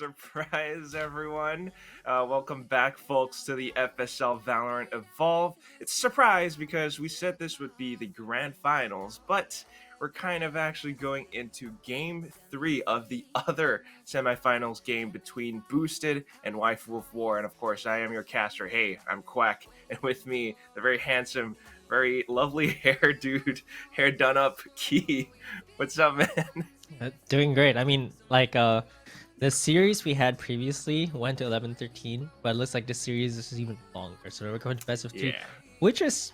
Surprise, everyone. Welcome back, folks, to the FSL Valorant Evolve. It's a surprise because we said this would be the grand finals, but we're kind of actually going into game 3 of the other semifinals game between Boosted and Waifu of War. And of course, I am your caster. Hey, I'm Quack. And with me, the very handsome, very lovely hair dude, hair done up, Key. What's up, man? Doing great. I mean, the series we had previously went to 11-13, but it looks like this series is even longer. So we're going to best of 3, Yeah. which is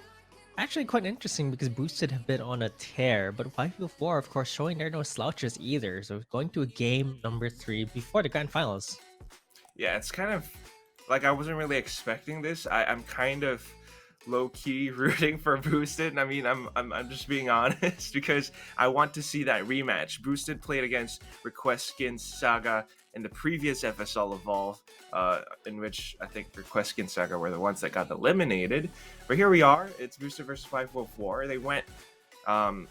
actually quite interesting because Boosted have been on a tear, but Waifu 4, of course, showing they're no slouches either. So going to a game number 3 before the grand finals. Yeah, it's kind of like I wasn't really expecting this. I'm kind of low key rooting for Boosted. I mean, I'm just being honest because I want to see that rematch. Boosted played against Request Skin Saga in the previous FSL Evolve, in which I think Request Skin Saga were the ones that got eliminated. But here we are. It's Boosted versus 504. They went.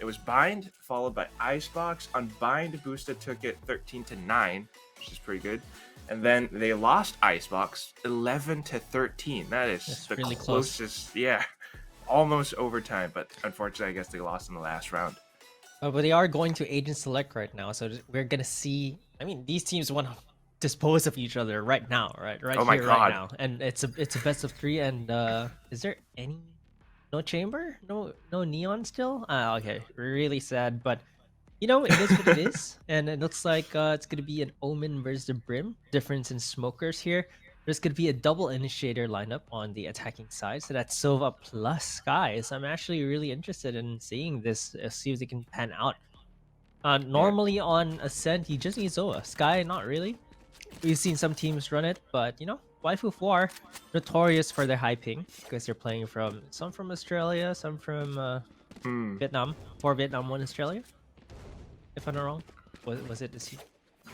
It was Bind followed by Icebox. On Bind, Boosted took it 13-9, which is pretty good. And then they lost Icebox 11-13. That is That's the really closest. close. Yeah, almost overtime. But unfortunately, I guess they lost in the last round. But they are going to Agent Select right now, so we're gonna see. I mean, these teams want to dispose of each other right now, right Oh my here, right god. now, and it's a best of 3. And is there any no chamber, no neon still? Okay, really sad, but you know it is what it is, and it looks like it's gonna be an Omen versus the Brim. Difference in smokers here. There's gonna be a double initiator lineup on the attacking side, so that's Sova plus Sky. So I'm actually really interested in seeing this, see if they can pan out. Yeah. Normally on Ascent, you just need Zoa. Sky, not really. We've seen some teams run it, but you know, Waifu 4 notorious for their high ping because they're playing from some from Australia, some from Hmm. Vietnam. 4 Vietnam, 1 Australia. If I'm not wrong, was it this year?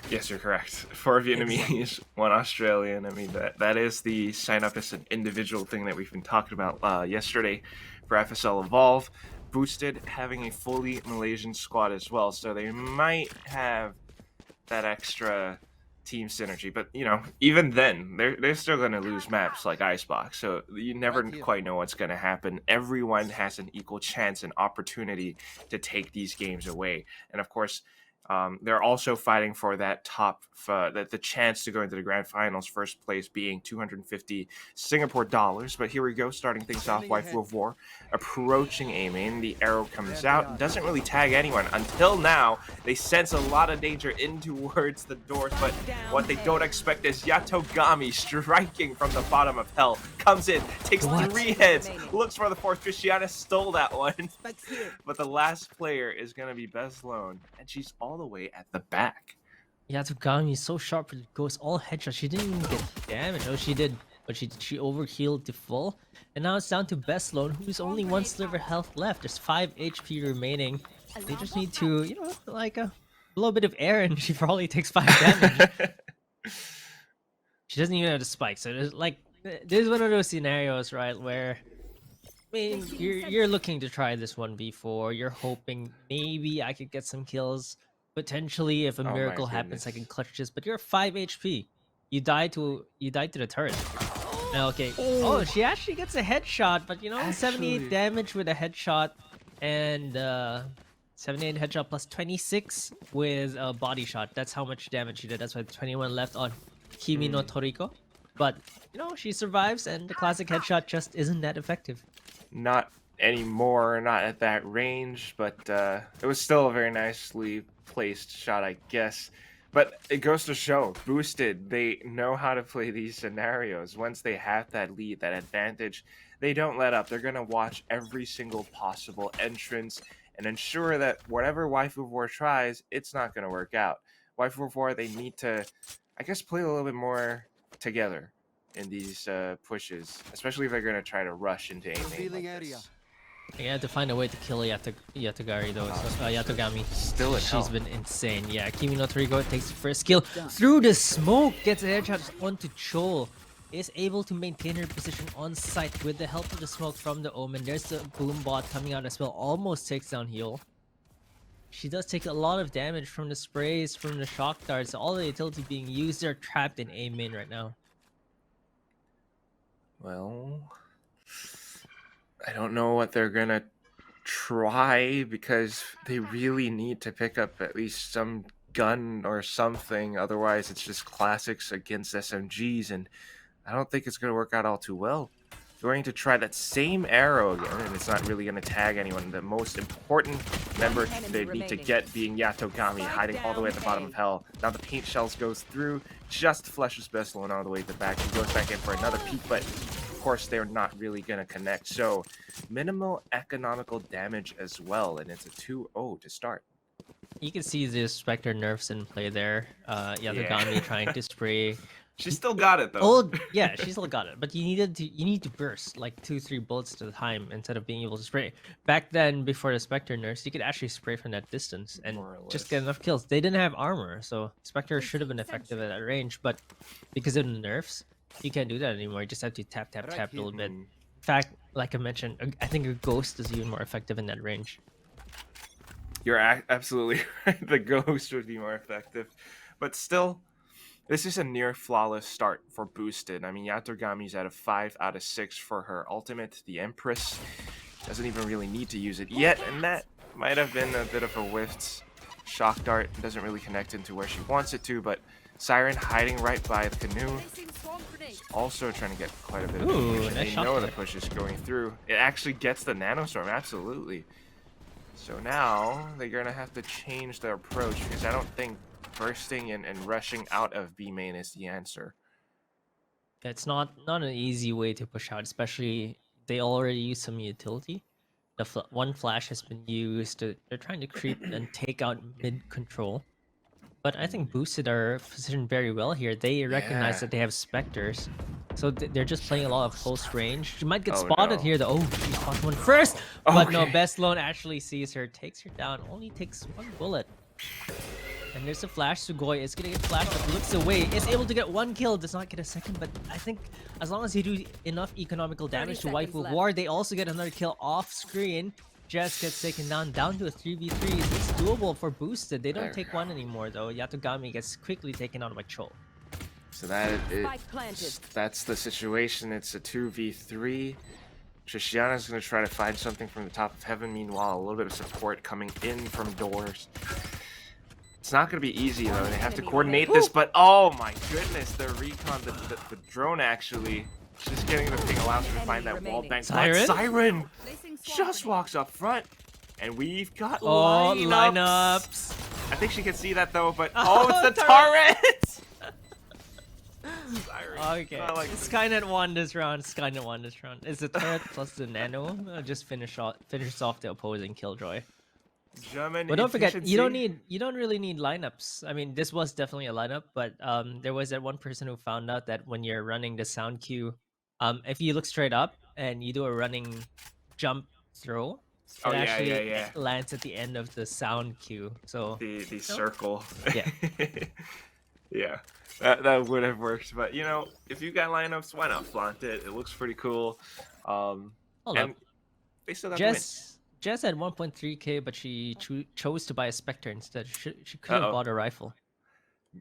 Yes, you're correct. 4 Exactly. Vietnamese, 1 Australian. I mean, that is the sign up as an individual thing that we've been talking about yesterday for FSL Evolve. Boosted having a fully Malaysian squad as well, so they might have that extra team synergy. But you know, even then, they're still going to lose maps like Icebox. So you never quite know what's going to happen. Everyone has an equal chance and opportunity to take these games away. And of course, they're also fighting for that the chance to go into the grand finals. First place being 250 Singapore dollars. But here we go, starting things off. Waifu of War approaching A main. The arrow comes out, doesn't really tag anyone until now. They sense a lot of danger in towards the doors, but what they don't expect is Yatogami striking from the bottom of hell. Comes in, takes What? 3 heads, looks for the 4th. Christiana stole that one. But the last player is going to be Best Lone, and she's all the way at the back. Yatogami is so sharp with the ghost, all headshots. She didn't even get damage. Oh, she did, but she overhealed to full. And now it's down to Best Lone, who's only 1 sliver health left. There's 5 HP remaining. They just need to, you know, like a little bit of air, and she probably takes 5 damage. She doesn't even have the spike, so there's like this is one of those scenarios, right, where I mean you're looking to try this 1v4. You're hoping maybe I could get some kills. Potentially, if a Oh my miracle happens, I can goodness. clutch this. But you're 5 HP. You died to the turret. Okay. Oh, Oh, she actually gets a headshot, but you know, 78 actually. damage with a headshot, and 78 headshot plus 26 with a body shot. That's how much damage she did. That's why 21 left on Kimi no Toriko. But you know, she survives, and the classic headshot just isn't that effective. Not anymore, not at that range, but it was still a very nicely placed shot, I guess. But it goes to show, Boosted, they know how to play these scenarios. Once they have that lead, that advantage, they don't let up. They're going to watch every single possible entrance and ensure that whatever Waifu War tries, it's not going to work out. Waifu War, they need to, I guess, play a little bit more together in these pushes, especially if they're going to try to rush into a main like this. You have to find a way to kill Yatogari though. Yatogami. Still at She's home. been insane. Yeah, Kimi no Toriko takes the first kill through the smoke. Gets a headshot onto Chol. Is able to maintain her position on site with the help of the smoke from the Omen. There's the boom bot coming out as well. Almost takes down Heal. She does take a lot of damage from the sprays, from the shock darts. All the utility being used, they're trapped in A main right now. Well, I don't know what they're gonna try because they really need to pick up at least some gun or something. Otherwise, it's just classics against SMGs, and I don't think it's going to work out all too well. Going to try that same arrow again, and it's not really going to tag anyone. The most important member they need to get being Yatogami, hiding all the way at the bottom of hell. Now the paint shells goes through, just flushes Bestlone all the way to the back. He goes back in for another peek, but of course they're not really going to connect. So minimal economical damage as well, and it's a 2-0 to start. You can see the Spectre nerfs in play there. Yatogami trying to spray. She still got it though. Oh yeah, she still got it. But you need to burst like 2-3 bullets at a time instead of being able to spray. Back then, before the Spectre nerfs, you could actually spray from that distance and just get enough kills. They didn't have armor, so Spectre should have been effective at that range. But because of the nerfs, you can't do that anymore. You just have to tap a little bit. In fact, like I mentioned, I think a ghost is even more effective in that range. You're absolutely right. The ghost would be more effective, but still. This is a near flawless start for Boosted. I mean, Yatogami's at a 5 out of 6 for her ultimate. The Empress doesn't even really need to use it yet, and that might have been a bit of a whiffed shock dart. It doesn't really connect into where she wants it to, but Siren hiding right by the canoe. Also trying to get quite a bit of damage. They know the push is going through. It actually gets the nanostorm, absolutely. So now they're going to have to change their approach because I don't think bursting and rushing out of B main is the answer. It's not an easy way to push out, especially they already used some utility. The one flash has been used. They're trying to creep and take out mid control. But I think Boosted are positioned very well here. They recognize that they have Spectres. So they're just playing a lot of close range. She might get spotted here though. Oh, she spotted one first! But no, Bestlone actually sees her, takes her down, only takes one bullet. And there's a flash. Sugoi is gonna get flashed, but looks away. Is able to get one kill, does not get a second. But I think as long as you do enough economical damage to Waifu War, they also get another kill off screen. Jess gets taken down to a 3v3. It's doable for Boosted. They don't take one anymore though. Yatogami gets quickly taken out by Cho. So that's the situation. It's a 2v3. Trishiana's going to try to find something from the top of heaven. Meanwhile, a little bit of support coming in from doors. It's not going to be easy, though. They have to coordinate this, but oh my goodness, the recon, the drone actually, just getting the thing allows her to find that wall bank. Siren just walks up front, and we've got lineups. I think she can see that, though, but oh, it's the turret! Okay, Skynet won this round. Skynet won this round. It's the turret plus the nano. Just finishes off the opposing Killjoy. But don't forget, you don't really need lineups. I mean, this was definitely a lineup, but there was that one person who found out that when you're running the sound cue, if you look straight up and you do a running jump throw, it actually lands at the end of the sound cue. So the circle. Yeah. Yeah. That would have worked, but you know, if you got lineups, why not flaunt it? It looks pretty cool. Hold up. They still got Jess had 1.3k, but she chose to buy a Spectre instead. She could have bought a rifle.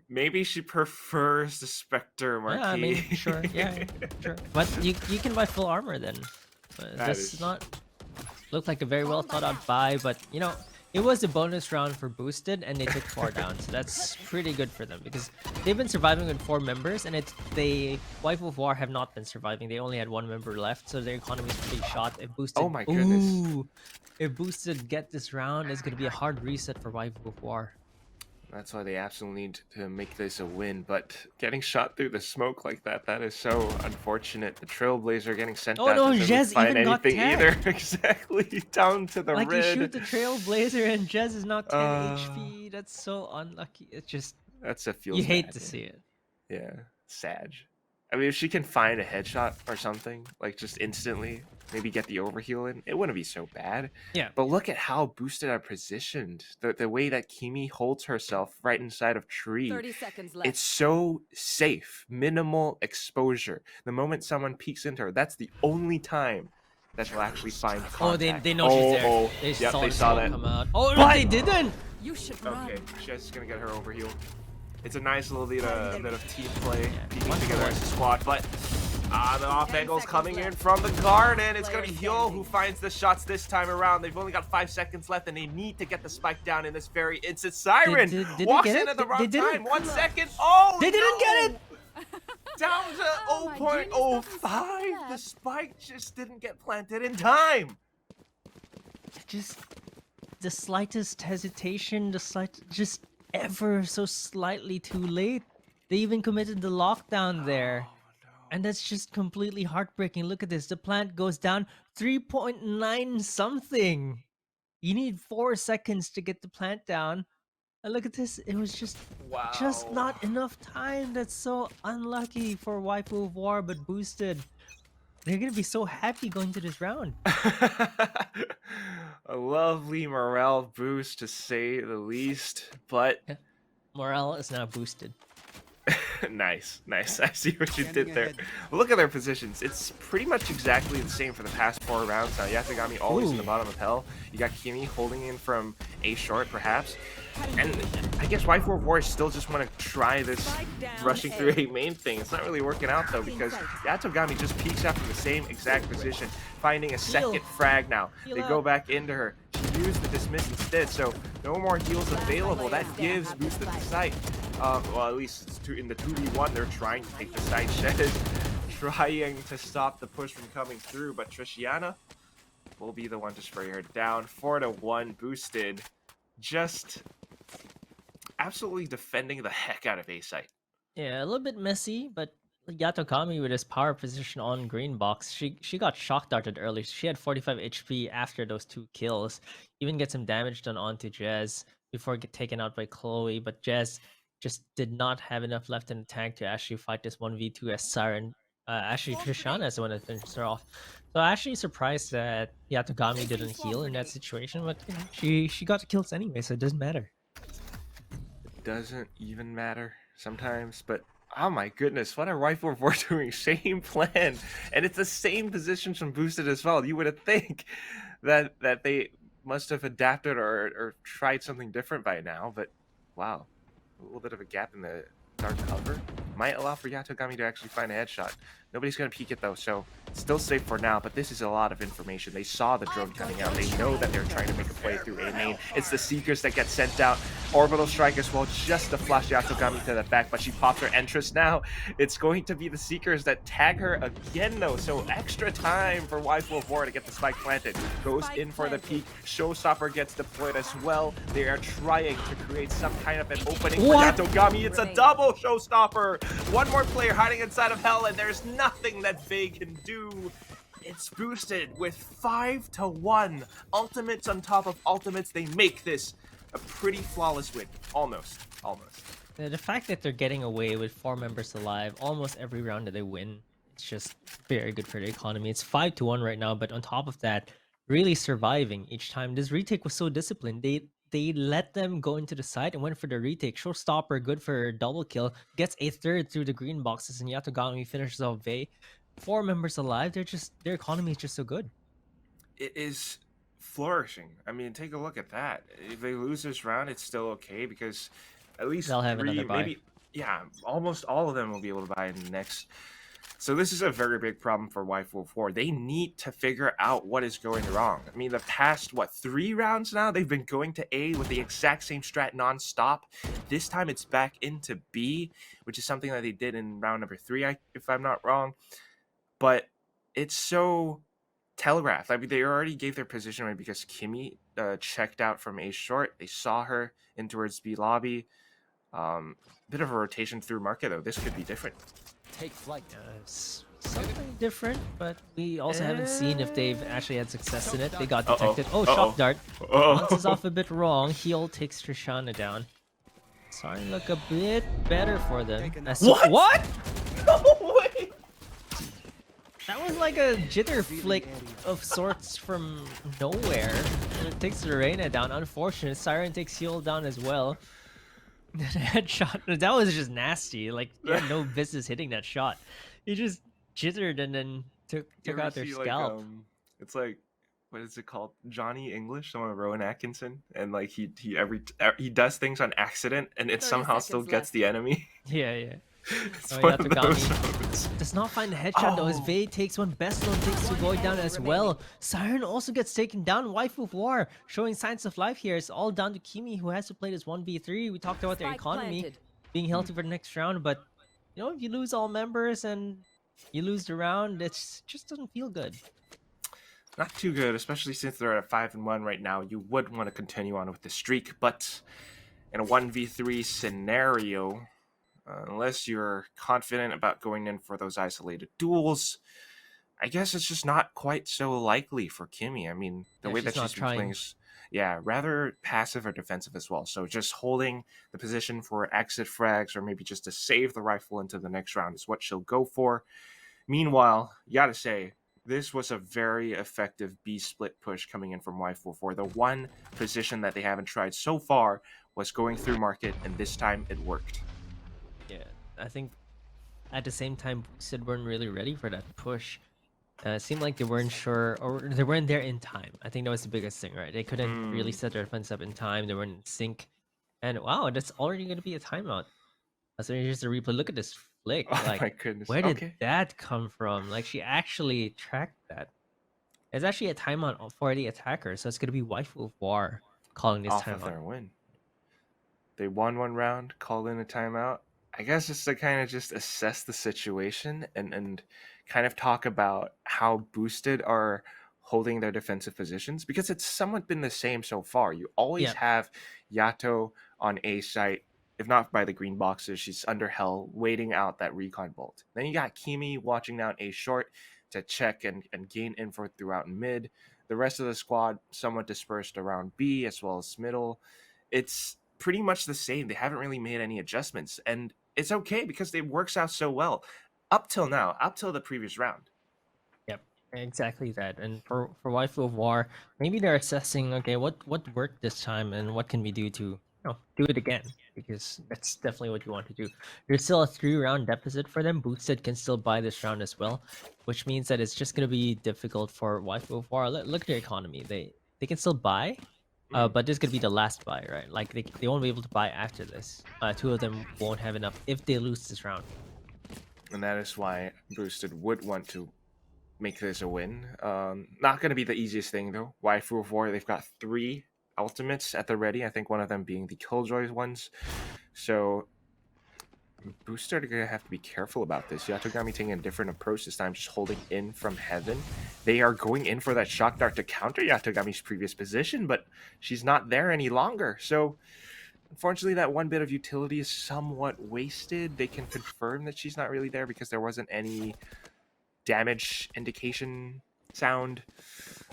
Maybe she prefers the Spectre marquee. Yeah, I mean, sure. Yeah, sure. But you can buy full armor then. This does not look like a very well thought out buy, but you know, it was a bonus round for Boosted, and they took 4 down, so that's pretty good for them because they've been surviving with 4 members, and the Waifu of War have not been surviving. They only had 1 member left, so their economy is pretty shot. If Boosted, oh my goodness! If Boosted get this round, it's gonna be a hard reset for Waifu of War. That's why they absolutely need to make this a win, but getting shot through the smoke like that is so unfortunate. The Trailblazer getting sent out doesn't find anything either. Exactly, down to the red. You shoot the Trailblazer and Jez is not 10 HP. That's so unlucky. It's just... You hate to see it. Yeah, sad. I mean, if she can find a headshot or something, like just instantly, maybe get the overheal in, it wouldn't be so bad. Yeah. But look at how Boosted are positioned. The way that Kimi holds herself right inside of tree. 30 seconds left. It's so safe. Minimal exposure. The moment someone peeks into her, that's the only time that she'll actually find Oh, contact. they know she's there. Oh, They yep, saw they the saw smoke that. come out. Oh, But- they didn't. You should run. Okay, just gonna get her over heal. It's a nice little bit of team play, Yeah, beating one for together one. as a squad, but the off 10 angle's seconds coming in left. from the garden. It's gonna be Player Hyul who standing. finds the shots this time around. They've only got 5 seconds left, and they need to get the spike down in this very instant. Siren Did they walks get in it? at the They wrong didn't. time. 1 second. Oh, They didn't get it. Down to Oh my goodness, nothing 0.05. The left. spike just didn't get planted in time. Just the slightest hesitation, just ever so slightly too late. They even committed the lockdown there. And that's just completely heartbreaking. Look at this. The plant goes down 3.9 something. You need 4 seconds to get the plant down. And look at this. It was just not enough time. That's so unlucky for Waifu of War, but boosted. They're gonna be so happy going to this round. A lovely morale boost to say the least, but Morale is now boosted. nice. I see what you did there. Well, look at their positions. It's pretty much exactly the same for the past 4 rounds now. Yasugami always in the Ooh. bottom of hell. You got Kimi holding in from A short, perhaps. And I guess Waifu of War still just want to try this Spike down rushing A. through A main thing. It's not really working out though because Yatogami just peeks out from the same exact position, finding a second frag now. Heal They go up. back into her. She used the dismiss instead, so no more heals available. That Last gives player boosted the standing. site. Well, at least it's in the 2v1, they're trying to take the side shed, trying to stop the push from coming through, but Trishiana will be the one to spray her down. 4-1 boosted, just absolutely defending the heck out of A site. Yeah, a little bit messy, but Yatogami with his power position on green box, she got shock darted early. She had 45 HP after those 2 kills. Even get some damage done onto Jazz before get taken out by Chloe, but Jazz just did not have enough left in the tank to actually fight this 1v2 as Siren. Actually, Trishana is the one that finished her off. So actually surprised that Yatogami didn't heal in that situation, but you know, she got the kills anyway, so it doesn't matter. Doesn't even matter sometimes, but oh my goodness, what are Waifu of War doing? Same plan, and it's the same positions from boosted as well. You would think that they must have adapted or tried something different by now, but wow, a little bit of a gap in the dark cover might allow for Yatogami to actually find a headshot. Nobody's gonna peek it though, so still safe for now, but this is a lot of information. They saw the drone coming out. They know that they're trying to make a play through A main. It's the Seekers that get sent out. Orbital Strike as well, just to flash Yatogami to the back, but she pops her entrance now. It's going to be the Seekers that tag her again though, so extra time for Waifu of War to get the spike planted. Goes in for the peek. Showstopper gets deployed as well. They are trying to create some kind of an opening What? for Yatogami. It's a double Showstopper. One more player hiding inside of Hell, and there's nothing that Faye can do. It's boosted with 5-1. Ultimates on top of ultimates. They make this a pretty flawless win. Almost. The fact that they're getting away with 4 members alive almost every round that they win, it's just very good for the economy. It's 5-1 right now, but on top of that, really surviving each time. This retake was so disciplined. They let them go into the side and went for the retake. Showstopper, good for a double kill, gets a third through the green boxes, and Yatogami finishes off Vey. 4 members alive. Their economy is just so good. It is flourishing. I mean, take a look at that. If they lose this round, it's still okay because at least They'll have 3, another buy. maybe, yeah, almost all of them will be able to buy in the next. So this is a very big problem for Waifu of War. They need to figure out what is going wrong. I mean, the past, 3 rounds now, they've been going to A with the exact same strat non-stop. This time it's back into B, which is something that they did in round number 3, if I'm not wrong. But it's so telegraphed. I mean, they already gave their position away because Kimi checked out from A short. They saw her in towards B lobby. Bit of a rotation through market, though. This could be different. Take flight. It's something different, but we also haven't seen if they've actually had success in it. They got detected. Oh, shock dart. Bounces off a bit wrong. Heal takes Trishana down. Starting to look a bit better for them. What? No way! That was like a jitter flick of sorts from nowhere. And it takes Lorena down. Unfortunate. Siren takes heal down as well. Headshot. That was just nasty. Like, you had no business hitting that shot. He just jittered and then took out their scalp. It's like, what is it called? Johnny English, someone Rowan Atkinson, and like he does things on accident, and it 30 somehow still seconds gets left. the enemy. Yeah, yeah. It's Oh, one of those Yatogami moments. does not find the headshot though, as Oh, Vei takes one, Best Lone takes two, going down as well. Siren also gets taken down, Waifu of War showing signs of life here. It's all down to Kimi, who has to play this 1v3. We talked about their Spike economy planted. being healthy for the next round, but you know, if you lose all members and you lose the round, it just doesn't feel good. not too good, especially since they're at 5-1 right now. You would want to continue on with the streak, but in a 1v3 scenario, unless you're confident about going in for those isolated duels, I guess it's just not quite so likely for Kimmy. I mean, the Yeah, way she's that not she's been playing trying. is, yeah, rather passive or defensive as well. So just holding the position for exit frags or maybe just to save the rifle into the next round is what she'll go for. Meanwhile, you gotta say, this was a very effective B split push coming in from Y44. The one position that they haven't tried so far was going through market, and this time it worked. Yeah, I think at the same time, Boosted weren't really ready for that push. It seemed like they weren't sure, or they weren't there in time. I think that was the biggest thing, right? They couldn't really Mm. set their defense up in time. They weren't in sync. And wow, that's already going to be a timeout. So here's the replay. Look at this flick. Oh Like, my goodness. where did Okay. that come from? Like, she actually tracked that. It's actually a timeout for the attacker. So it's going to be Waifu of War calling this Off of timeout. their win. They won one round, called in a timeout. I guess just to kind of just assess the situation and kind of talk about how boosted are holding their defensive positions, because it's somewhat been the same so far. You always Yeah. have Yato on A site, if not by the green boxes, she's under hell waiting out that recon bolt. Then you got Kimi watching down A short to check and gain info throughout mid. The rest of the squad somewhat dispersed around B as well as middle. It's pretty much the same. They haven't really made any adjustments, and it's okay because it works out so well up till now, up till the previous round. Yep, exactly that. And for Waifu of War, maybe they're assessing, okay, what worked this time and what can we do to do it again, because that's definitely what you want to do. There's still a 3-round deficit for them. Boosted can still buy this round as well, which means that it's just gonna be difficult for Waifu of War. Look at their economy. They can still buy, but this is gonna be the last buy, right? Like they won't be able to buy after this. Two of them won't have enough if they lose this round. And that is why Boosted would want to make this a win. Not going to be the easiest thing, though. Waifu of War, they've got 3 ultimates at the ready. I think one of them being the Killjoy ones. So Boosted are going to have to be careful about this. Yatogami taking a different approach this time, just holding in from heaven. They are going in for that shock dart to counter Yatogami's previous position, but she's not there any longer. So unfortunately, that one bit of utility is somewhat wasted. They can confirm that she's not really there because there wasn't any damage indication sound.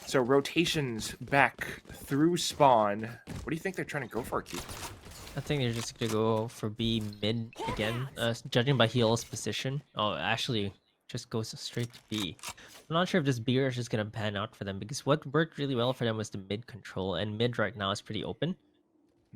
So rotations back through spawn. What do you think they're trying to go for, Keith? I think they're just gonna go for B mid again. Judging by Heel's position. Oh, actually, just goes straight to B. I'm not sure if this B rush is gonna pan out for them, because what worked really well for them was the mid control, and mid right now is pretty open.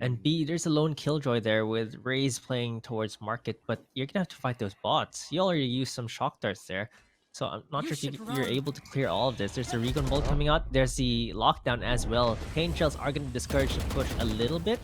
And B, there's a lone killjoy there with Raze playing towards market, but you're gonna have to fight those bots. You already used some shock darts there, so I'm not sure if you're able to clear all of this. There's the recon bolt coming out. There's the lockdown as well. Pain shells are gonna discourage the push a little bit.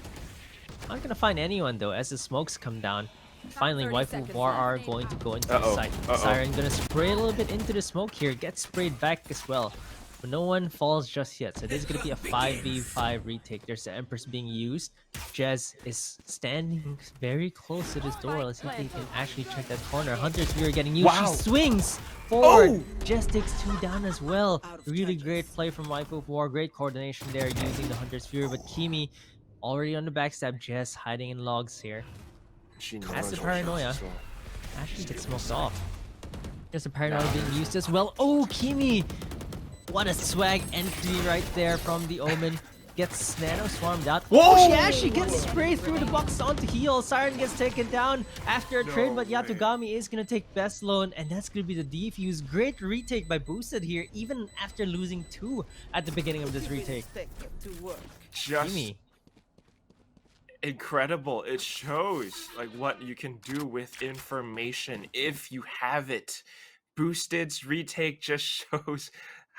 Not gonna find anyone though as the smokes come down. Finally, Waifu War are going to go into the site. Siren gonna spray a little bit into the smoke here, gets sprayed back as well. But no one falls just yet, so this is gonna be a 5v5 retake. There's the Empress being used. Jez is standing very close to this door. Let's see if he can actually check that corner. Hunter's Spear getting used. Wow. She swings forward. Jez takes 2 down as well. Really great play from Waifu War. Great coordination there using the Hunter's Spear, but Kimi already on the backstab. Jez hiding in logs here. She That's the knows paranoia. so. Actually gets smoked off. There's a paranoia being used as well. Oh, Kimi! What a swag entry right there from the Omen. Gets nano swarmed out. Whoa! Oh, she actually gets sprayed through the box onto Heal. Siren gets taken down after a trade, but Yatogami is going to take best loan, and that's going to be the defuse. Great retake by Boosted here, even after losing 2 at the beginning of this retake. Just Kimi. incredible. It shows like what you can do with information if you have it. Boosted's retake just shows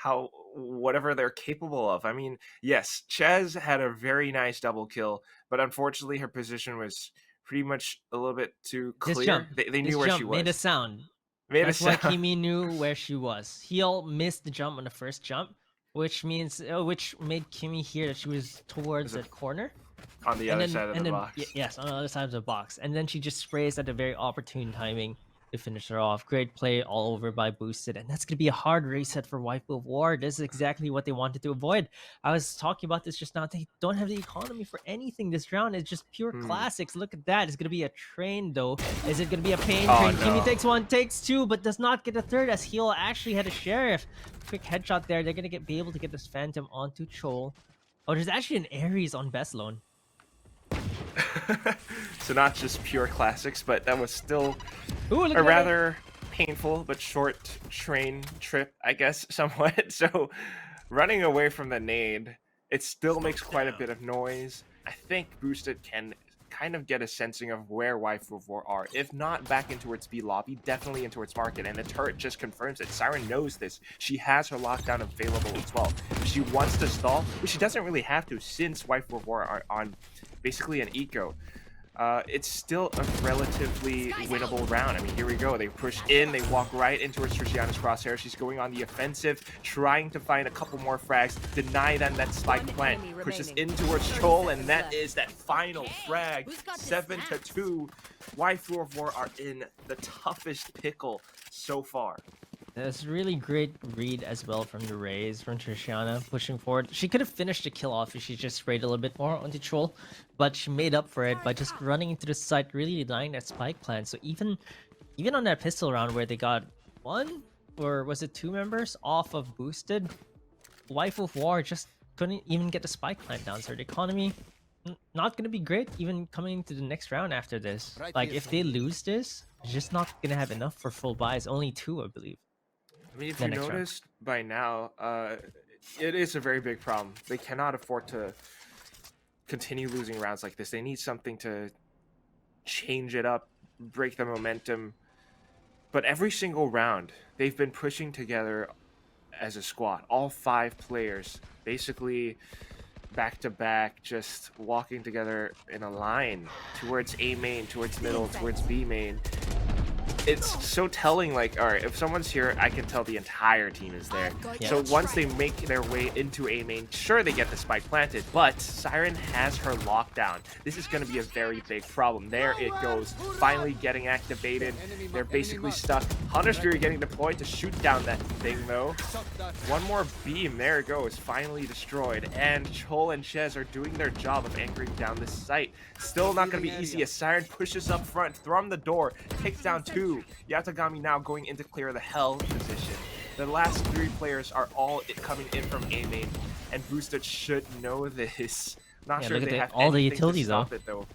how whatever they're capable of. I mean, yes, Ches had a very nice double kill, but unfortunately her position was pretty much a little bit too This jump, clear. They this knew where she jump made a was. sound. Made a That's why sound Kimi knew where she was. Heel missed the jump on the first jump, which means which made Kimi hear that she was towards Was the it corner. on the other side of the box. Yes, on the other side of the box, and then she just sprays at a very opportune timing to finish her off. Great play all over by Boosted, and that's gonna be a hard reset for Waifu of War. This is exactly what they wanted to avoid. I was talking about this just now. They don't have the economy for anything this round. It's just pure classics. Look at that. It's gonna be a train though. Is it gonna be a pain train? No. Kimi takes one, takes two, but does not get a third as Heel actually had a sheriff. Quick headshot there. They're gonna be able to get this Phantom onto Chol. Oh, there's actually an Ares on best loan. So not just pure classics, but that was still Ooh, look a at rather painful but short train trip, I guess, somewhat. So running away from the nade, it still makes quite a bit of noise. I think Boosted can kind of get a sensing of where Waifu of War are. If not back into its B lobby, definitely into its market, and the turret just confirms it. Siren knows this. She has her lockdown available as well. If she wants to stall, which she doesn't really have to since Waifu of War are on basically an eco. It's still a relatively winnable round. I mean, here we go. They push in, they walk right into her Triciana's crosshair. She's going on the offensive, trying to find a couple more frags, deny them that spike plant, pushes in towards Chol, and that is that final frag. 7-2. Waifu of War are in the toughest pickle so far. That's really great read as well from the Rays, from Triciana, pushing forward. She could have finished the kill off if she just sprayed a little bit more onto Troll, but she made up for it by just running into the site, really denying that spike plan. So even on that pistol round where they got one, or was it two members off of Boosted, Waifu of War just couldn't even get the spike plan down. So the economy, not going to be great even coming into the next round after this. Like, if they lose this, they're just not going to have enough for full buys. Only two, I believe. I mean, if you noticed by now, it is a very big problem. They cannot afford to continue losing rounds like this. They need something to change it up, break the momentum. But every single round, they've been pushing together as a squad. All 5 players, basically back to back, just walking together in a line towards A main, towards middle, towards B main. It's so telling, like, all right, if someone's here, I can tell the entire team is there. So once they make their way into A main, sure, they get the spike planted, but Siren has her lockdown. This is going to be a very big problem. There it goes, finally getting activated. They're basically stuck. Hunter's Fury getting deployed to shoot down that thing, though. One more beam, there it goes, finally destroyed. And Chol and Ches are doing their job of anchoring down this site. Still not going to be easy as Siren pushes up front, from the door, takes down 2. Yatagami now going into clear the hell position. The last 3 players are all coming in from A main, and Boosted should know this. Not sure they have all the anything utilities to stop it though.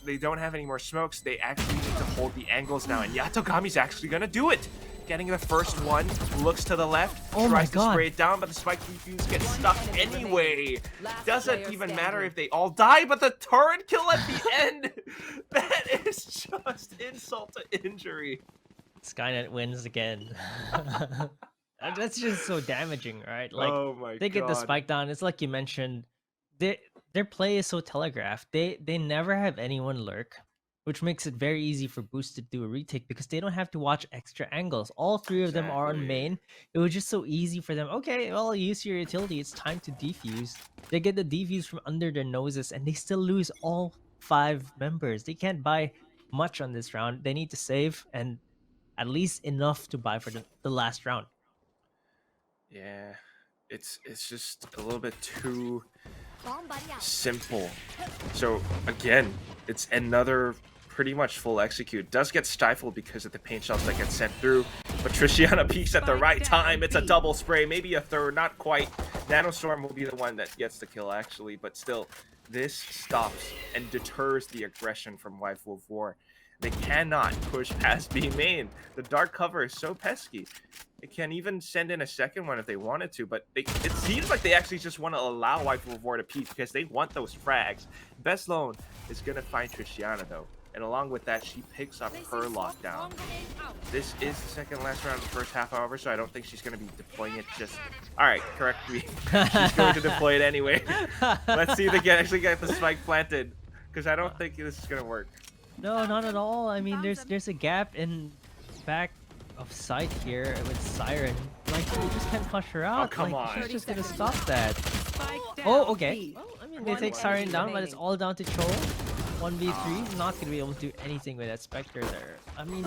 They don't have any more smokes. They actually need to hold the angles now, and Yatagami's actually gonna do it. Getting the first one, looks to the left, tries to spray it down, but the spike defuse gets stuck anyway. Doesn't even matter if they all die, but the turret kill at the end, that is just insult to injury. Skynet wins again. That's just so damaging, right? Like, oh my they get the God. spike down. It's like you mentioned, their play is so telegraphed. They never have anyone lurk, which makes it very easy for Boost to do a retake because they don't have to watch extra angles. All 3 of them are on main. It was just so easy for them. Okay, well, use your utility. It's time to defuse. They get the defuse from under their noses, and they still lose all 5 members. They can't buy much on this round. They need to save, and at least enough to buy for the last round. Yeah, it's just a little bit too simple. So again, it's another pretty much full execute. Does get stifled because of the paint shells that get sent through, but Triciana peeks at the right time. It's a double spray, maybe a third, not quite. Nanostorm will be the one that gets the kill actually, but still, this stops and deters the aggression from Waifu of War. They cannot push past B main. The dark cover is so pesky. They can even send in a second one if they wanted to, but it seems like they actually just want to allow Waifu of War to peek because they want those frags. Best Lone is going to find Triciana, though. And along with that, she picks up her lockdown. This is the second last round of the first half, however, so I don't think she's going to be deploying it just... Alright, correct me. She's going to deploy it anyway. Let's see if they can actually get the spike planted, because I don't think this is going to work. No, not at all. I mean, there's a gap in back of sight here with Siren. Like, you just can't push her out. Oh, come like, on. She's just gonna stop that. Spike down Oh, okay. B. Well, I mean, they One take Siren enemy down, but it's remaining. all down to Chol. 1v3, not gonna be able to do anything with that Spectre there. I mean,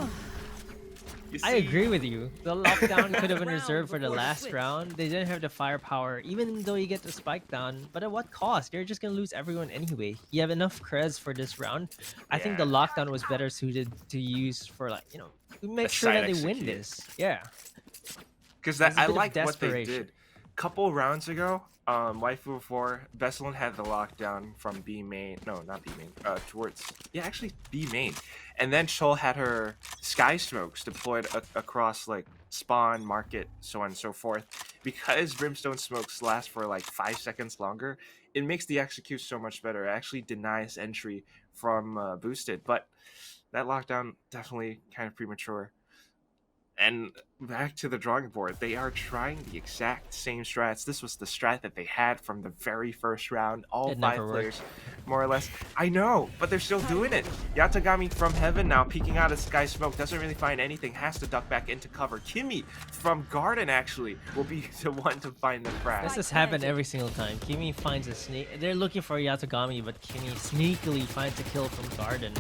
You I see? agree with you. The lockdown could have been Round reserved for the before the last switch. round. They didn't have the firepower, even though you get the spike down. But at what cost? You're just gonna lose everyone anyway. You have enough creds for this round. I think the Yeah. lockdown was better suited to use for, like, to make The sure side that they win execute. this. Yeah. Because There's a I bit of like what they desperation. did. Couple rounds ago, Waifu before, Veselin had the lockdown from B main. No, not B main. Towards... Yeah, actually B main. And then Chol had her sky smokes deployed across, like, spawn, market, so on and so forth. Because brimstone smokes last for, like, 5 seconds longer, it makes the execute so much better. It actually denies entry from boosted. But that lockdown definitely kind of premature. And back to the drawing board, they are trying the exact same strats. This was the strat that they had from the very first round. All It 5 never worked. players, more or less. I know, but they're still doing it. Yatagami from heaven now, peeking out of sky smoke, doesn't really find anything, has to duck back into cover. Kimmy from garden, actually, will be the one to find the This crash. has happened every single time. Kimi finds a sneak. They're looking for Yatagami, but Kimi sneakily finds a kill from Garden.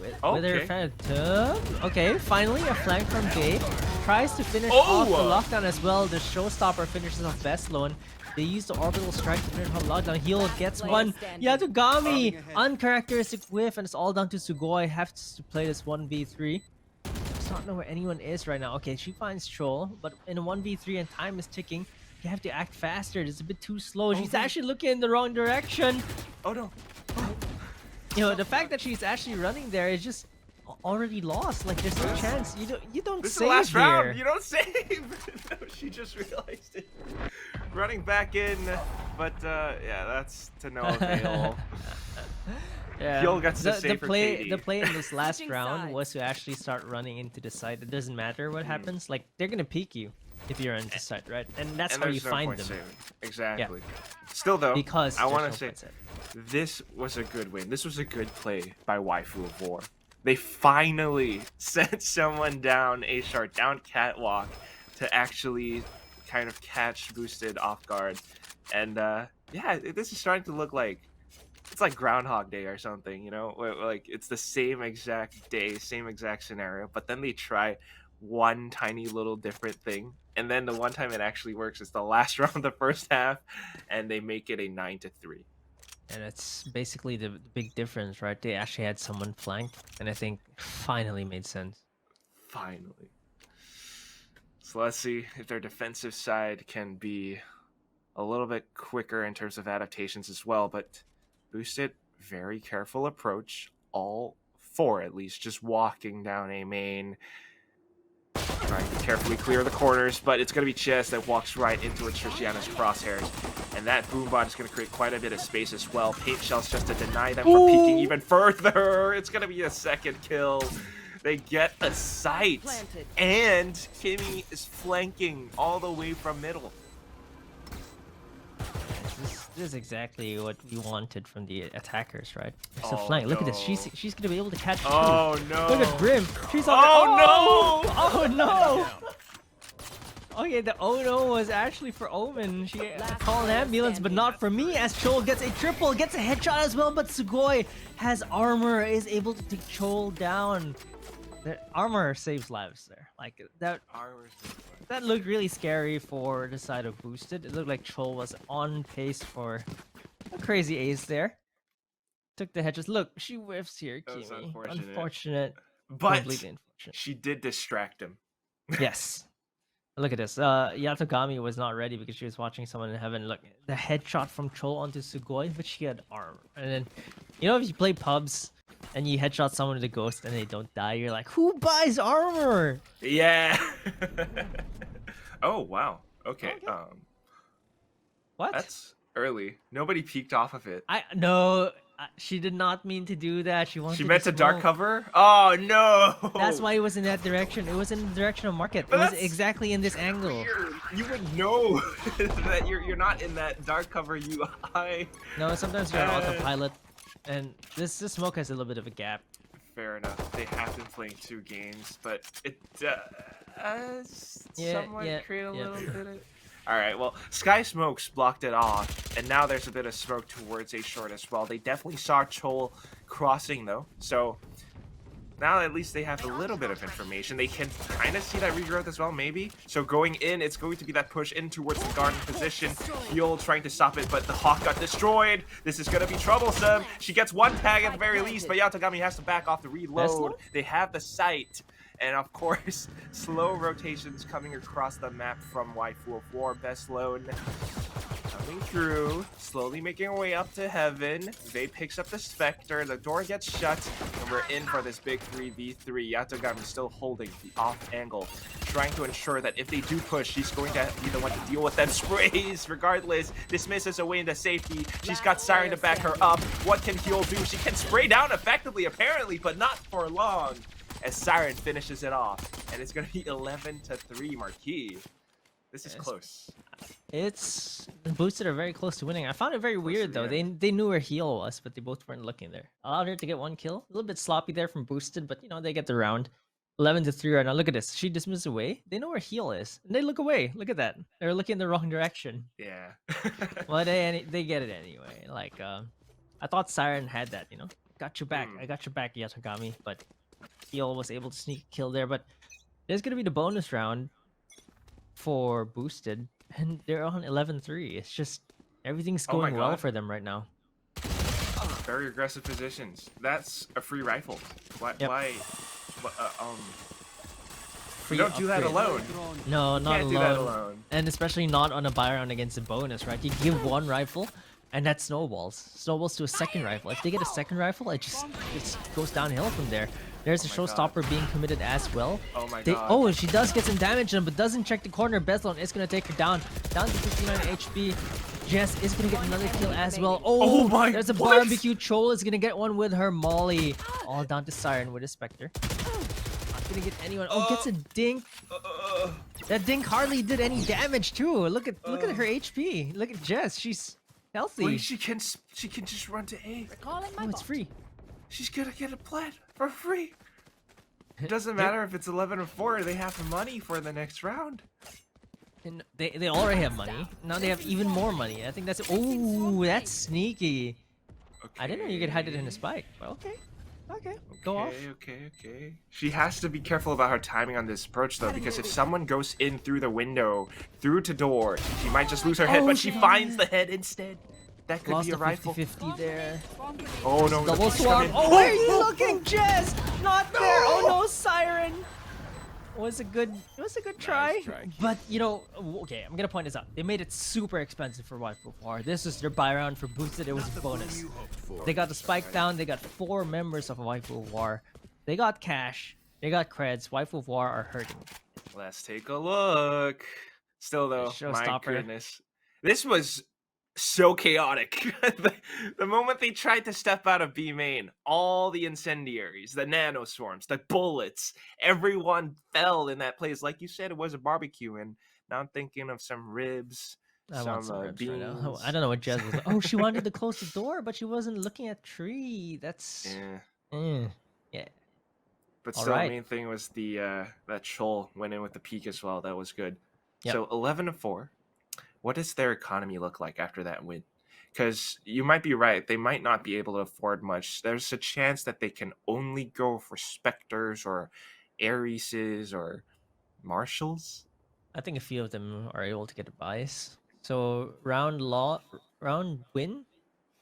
With her Okay. Phantom. Okay, finally a flank from Jade. Tries to finish off the lockdown as well. The showstopper finishes off Veslone. They use the orbital strike to finish off lockdown. Heal gets one. Yatagami! Uncharacteristic whiff, and it's all down to Sugoi. Has to play this 1v3. Does not know where anyone is right now. Okay, she finds Troll, but in a 1v3 and time is ticking. You have to act faster. It's a bit too slow. She's Okay. actually looking in the wrong direction. Oh no. The fact that she's actually running there is just already lost. Like, there's no chance. You don't This is save the last here. round. You don't save. No, she just realized it. Running back in, but yeah, that's to no avail. Yeah. He'll get to the save for play. KD. The play in this last Switching round sides. was to actually start running into the site. It doesn't matter what happens. Like, they're gonna peek you if you're into site, right? And that's And how you there's no find point them. saving. Exactly. Still though, Because I there's want no to say point saving. this was a good win. This was a good play by Waifu of War. They finally sent someone down a short down catwalk to actually kind of catch boosted off guard. And yeah, this is starting to look like it's like Groundhog Day or something, where, like it's the same exact day, same exact scenario, but then they try one tiny little different thing, and then the one time it actually works is the last round of the first half, and they make it a 9-3. And it's basically the big difference, right? They actually had someone flanked, and I think finally made sense. Finally. So let's see if their defensive side can be a little bit quicker in terms of adaptations as well, but boosted, very careful approach, all 4 at least, just walking down a main, trying to carefully clear the corners, but it's going to be Chess that walks right into Triciana's crosshairs, and that boombot is going to create quite a bit of space as well. Paint shells just to deny them from peeking even further. It's going to be a second kill. They get a sight, Planted. and Kimmy is flanking all the way from middle. This is exactly what we wanted from the attackers, right? There's a Oh, flank. Look at this. no. She's gonna be able to catch two. Oh no! Look at Brim. She's on Oh, the... no! Oh no! Okay, the oh no was actually for Omen. She called an ambulance, but not for me, as Chol gets a triple, gets a headshot as well, but Sugoi has armor, is able to take Chol down. The armor saves lives there. Like, that looked really scary for the side of Boosted. It looked like Chol was on pace for a crazy ace there. Took the headshots. Look, she whiffs here, That was Kimi. unfortunate. Unfortunate. But Completely unfortunate. she did distract him. Yes. Look at this. Yatogami was not ready because she was watching someone in heaven. Look, the headshot from Chol onto Sugoi, but she had armor. And then, if you play pubs and you headshot someone with a ghost and they don't die, you're like, who buys armor? Yeah. Oh wow. Okay. What? That's early. Nobody peeked off of it. No, She did not mean to do that. She wanted She meant to dark smoke. cover? Oh no! That's why it was in that direction. It was in the direction of market. It But was that's exactly in this angle. weird. You would know that you're not in that dark cover UI. No, sometimes you're on autopilot, and this smoke has a little bit of a gap. Fair enough. They have been playing 2 games, but it somewhat create a little bit of... Alright, well, Sky Smokes blocked it off, and now there's a bit of smoke towards A short as well. They definitely saw Chol crossing, though, so now at least they have a little bit of information. They can kind of see that regrowth as well, maybe. So going in, it's going to be that push in towards the garden position. Heal trying to stop it, but the Hawk got destroyed. This is going to be troublesome. She gets 1 tag at the very least, but Yatagami has to back off the reload. They have the sight. And of course, slow rotations coming across the map from Waifu of War. Best Lone coming through, slowly making our way up to heaven. Vay picks up the Spectre, the door gets shut, and we're in for this big 3v3. Yatagami still holding the off angle, trying to ensure that if they do push, she's going to be the one to deal with them. Sprays, regardless, dismisses away into safety. She's got Siren to back her up. What can Heal do? She can spray down effectively, apparently, but not for long, as Siren finishes it off. And it's going to be 11-3 Marquis. This is close. It's boosted are very close to winning. I found it very weird though. They knew where Heal was, but they both weren't looking there. Allowed her to get 1 kill. A little bit sloppy there from boosted, but you know, they get the round. 11-3 right now. Look at this. She dismisses away. They know where Heal is, and they look away. Look at that. They're looking in the wrong direction. Yeah. Well, they get it anyway. Like I thought Siren had that. You know, got your back. I got your back, Yatagami. But Heal was able to sneak a kill there. But there's gonna be the bonus round for boosted, and they're on 11-3. It's just everything's going well for them right now. Very aggressive positions. That's a free rifle. Why? Yep. Why? Free You don't do that upgrade. alone. No, not Can't alone. do that alone. And especially not on a buy round against a bonus, right? You give 1 rifle, and that snowballs. Snowballs to a 2nd rifle. If they get a 2nd rifle, it just goes downhill from there. There's a showstopper being committed as well. Oh my god. Oh, she does get some damage on, but doesn't check the corner. Bezlon is going to take her down. Down to 59 HP. Jess is going to get another kill as well. Oh my, there's a barbecue. Chol is going to get one with her Molly. All down to Siren with a Spectre. Not going to get anyone. Oh, gets a dink. That dink hardly did any damage too. Look at her HP. Look at Jess. She's healthy. Wait, she can just run to A. Calling my Oh, it's free. She's gonna get a plat for free. It doesn't matter if it's 11-4. They have money for the next round. And they already have money. Now they have even more money. I think that's... Oh, that's sneaky. Okay. I didn't know you could hide it in a spike. But okay. Okay. Go off. Okay. She has to be careful about her timing on this approach, though, because if someone goes in through the window, through to door, she might just lose her head, but she finds the head instead. That could Lost be a the rifle. 50-50 there. Oh no, Double swap. Oh, where are you looking, Jess? Not there. Oh no, Siren. It was a good try. But you know, okay, I'm gonna point this out. They made it super expensive for Waifu War. This is their buy round for boosted. It was a bonus. They got the spike down. They got 4 members of Waifu War. They got cash. They got creds. Waifu War are hurting. Let's take a look. Still though, my goodness, this was so chaotic. The moment they tried to step out of B main, all the incendiaries, the nano swarms, the bullets, everyone fell in that place. Like you said, it was a barbecue, and now I'm thinking of some ribs, some beans. Right now. I don't know what Jess was. Oh, she wanted to close the door, but she wasn't looking at tree. That's yeah. But still, the main thing was the that Chol went in with the peak as well. That was good. Yep. So 11-4. What does their economy look like after that win? Because you might be right. They might not be able to afford much. There's a chance that they can only go for Spectres or Areses or Marshals. I think a few of them are able to get a bias. So round win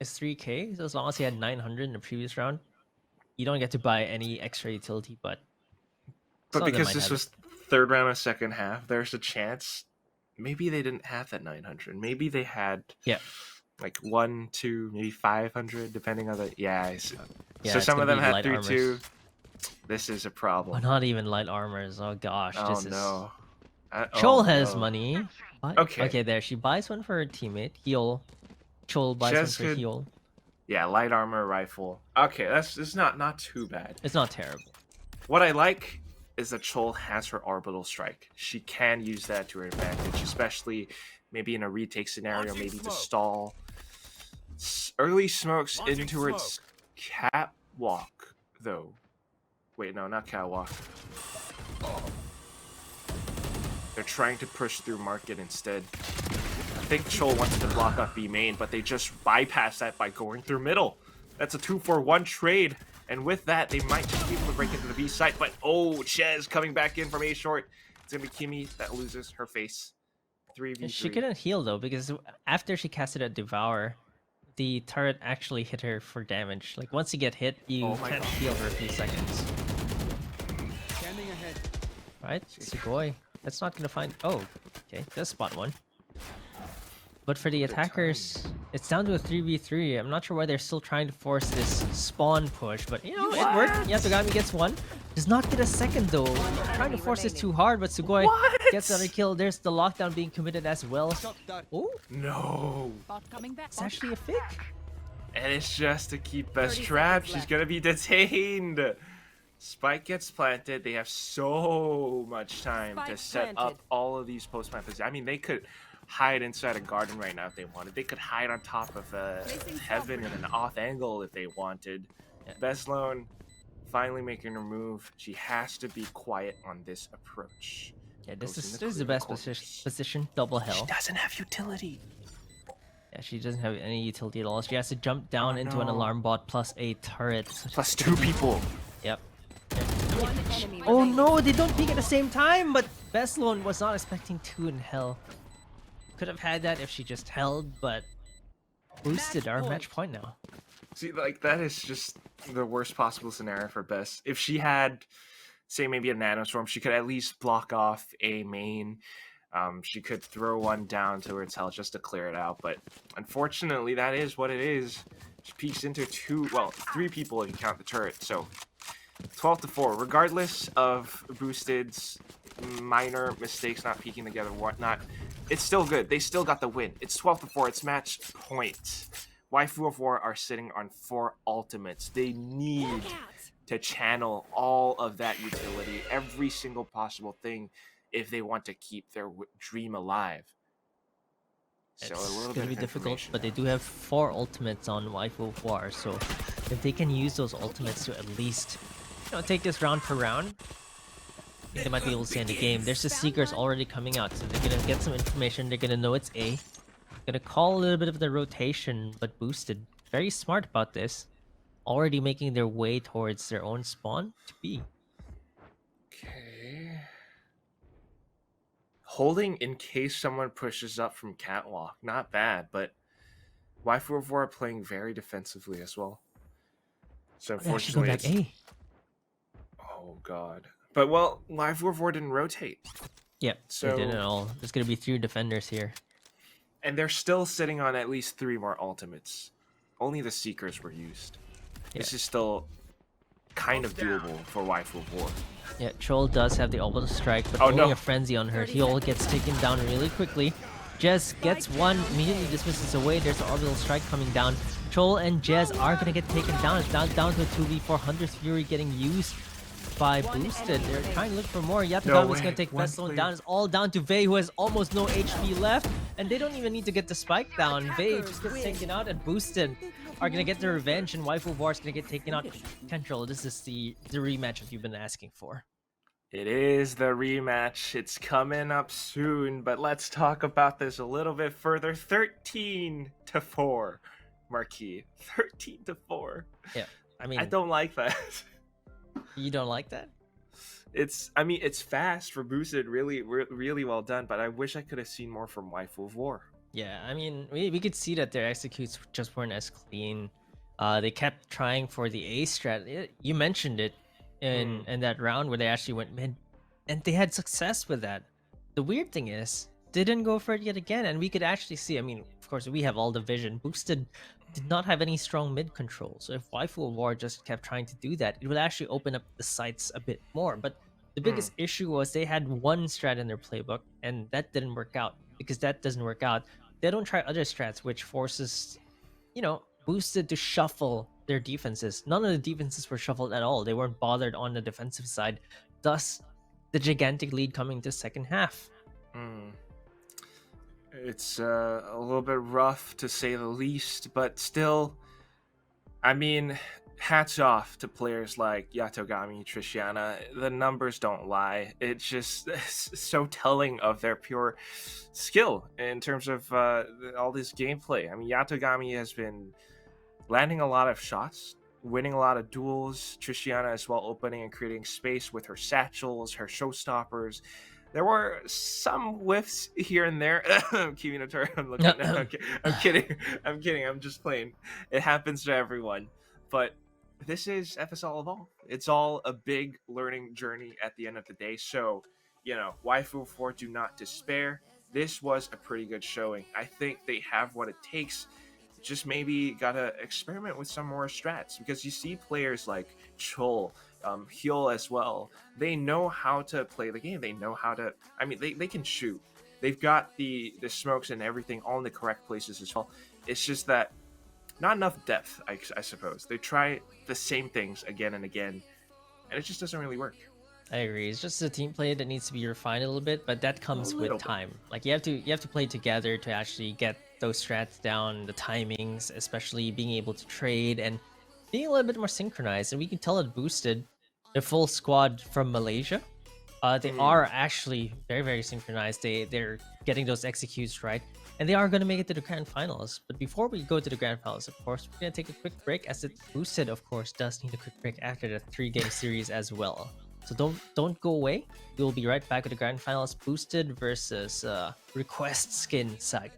is 3k. So as long as he had 900 in the previous round, you don't get to buy any extra utility. But because this was 3rd round of 2nd half, there's a chance. Maybe they didn't have that 900. Maybe they had like 1, 2, maybe 500, depending on the So some of them had 3, 2. This is a problem. Oh, not even light armors. Oh gosh, oh, this is. No. Chol has money. Okay. Okay, there she buys one for her teammate. Heal. Chol buys one for Heal. Yeah, light armor rifle. Okay, it's not too bad. It's not terrible. What I like is that Chol has her orbital strike. She can use that to her advantage, especially maybe in a retake scenario, maybe to stall. Early smokes into its catwalk, though. Wait, no, not catwalk. They're trying to push through market instead. I think Chol wants to block off B main, but they just bypass that by going through middle. That's a 2-for-1 trade. And with that, they might just be able to break into the B site. But, oh, Ches coming back in from A short. It's going to be Kimi that loses her face. 3v3. She couldn't heal though, because after she casted a Devour, the turret actually hit her for damage. Like once you get hit, you can't heal for a few seconds. Scanning ahead. Right? Sugoi. That's not gonna find. Oh, okay. Does spot one. But for the attackers, it's down to a 3v3. I'm not sure why they're still trying to force this spawn push, but you know, it worked. Yasugami gets one. Does not get a second though. Trying to force this too hard, but Sugoi gets another kill. There's the lockdown being committed as well. Oh, No. Bot coming back. it's actually a fake. And it's just to keep Best 30 trapped. seconds She's left. going to be detained. Spike gets planted. They have so much time to Spike set up planted. all of these post-plant positions. I mean, they could hide inside a garden right now if they wanted. They could hide on top of Placing heaven in an off angle if they wanted. Yeah. Bestlone finally making her move. She has to be quiet on this approach. Yeah, this Goes in is the the clear best quarters. position. Double She hell. doesn't have utility. Yeah, she doesn't have any utility at all. She has to jump down into an no. alarm bot plus a turret. Plus 2 people. Yep. One enemy Oh remaining. no, they don't peek at the same time, but Bestlone was not expecting 2 in hell. Could have had that if she just held, but boosted our match point now. See, like, that is just the worst possible scenario for Bess. If she had, say, maybe a nanostorm, she could at least block off a main. She could throw one down towards hell just to clear it out. But unfortunately, that is what it is. She peeks into 3 people if you count the turret. So 12-4. Regardless of Boosted's minor mistakes, not peeking together, whatnot, it's still good. They still got the win. It's 12-4. It's match point. Waifu of War are sitting on 4 ultimates. They need to channel all of that utility, every single possible thing, if they want to keep their dream alive. So It's a little gonna bit be of difficult, information but they there. do have 4 ultimates on Waifu of War, so if they can use those ultimates to at least, take this round per round, I think they might be able to stay in the game. There's the Seekers already coming out, so they're gonna get some information. They're gonna know it's A. Gonna call a little bit of the rotation, but boosted. Very smart about this. Already making their way towards their own spawn to B. Okay. Holding in case someone pushes up from catwalk. Not bad, but Waifu of War are playing very defensively as well. So They actually go unfortunately, back it's- A. oh god. But well, Waifu of War didn't rotate, Yep, So- they did it all. There's gonna be 3 defenders here. and they're still sitting on at least 3 more ultimates. Only the Seekers were used. This Yeah. is still kind of doable for Waifu of War. Yeah, Troll does have the orbital strike, but Oh, only no. a frenzy on her. 30 Heal seconds. gets taken down really quickly. Jez gets one, immediately dismisses away. There's the orbital strike coming down. Troll and Jez are gonna get taken down. It's now down to a 2v4. Hunter's Fury getting used by Boosted. They're trying to look for more. Yatagami's gonna way. take One Vestlone player. down. It's all down to Vei, who has almost no HP left. And they don't even need to get the spike down. Vei just gets taken out, and Boosted are gonna get their revenge, and Waifu War is gonna get taken out. Central, this is the rematch that you've been asking for. It is the rematch. It's coming up soon, but let's talk about this a little bit further. 13-4, Marquis. 13-4. I mean, I don't like that. you don't like that? It's fast for boosted, really well done, but I wish I could have seen more from Waifu of War. Yeah, I mean, we could see that their executes just weren't as clean. They kept trying for the A strat. You mentioned it in that round where they actually went mid, and they had success with that. The weird thing is, they didn't go for it yet again, and we could actually see. I mean, of course, we have all the vision. Boosted did not have any strong mid control, so if Waifu of War just kept trying to do that, it would actually open up the sights a bit more. But the biggest issue was they had one strat in their playbook, and that didn't work out. Because that doesn't work out, they don't try other strats, which forces, Boosted to shuffle their defenses. None of the defenses were shuffled at all. They weren't bothered on the defensive side. Thus, the gigantic lead coming to second half. Mm. It's a little bit rough to say the least, but still, I mean, hats off to players like Yatogami, Trishiana. The numbers don't lie. It's just so telling of their pure skill in terms of all this gameplay. I mean, Yatogami has been landing a lot of shots, winning a lot of duels. Trishiana as well, opening and creating space with her satchels, her showstoppers. There were some whiffs here and there. Kiminator, I'm looking. I'm kidding. I'm kidding. I'm just playing. It happens to everyone. But this is FSL Evolve. It's all a big learning journey at the end of the day. So, Waifu 4, do not despair. This was a pretty good showing. I think they have what it takes. Just maybe gotta experiment with some more strats, because you see players like Chol, Hyul as well. They know how to play the game. They know how to. I mean, they can shoot. They've got the smokes and everything all in the correct places as well. It's just that not enough depth, I suppose. They try the same things again and again, and it just doesn't really work. I agree. It's just a team play that needs to be refined a little bit, but that comes with little bit. time. Like you have to play together to actually get those strats down, the timings, especially being able to trade and being a little bit more synchronized. And we can tell it boosted the full squad from Malaysia. They are actually very, very synchronized. They're getting those executes right, and they are going to make it to the grand finals. But before we go to the grand finals, of course, we're going to take a quick break, as it boosted, of course, does need a quick break after the 3-game series as well. So don't go away. We'll be right back with the grand finals, boosted versus Request Skin Saga.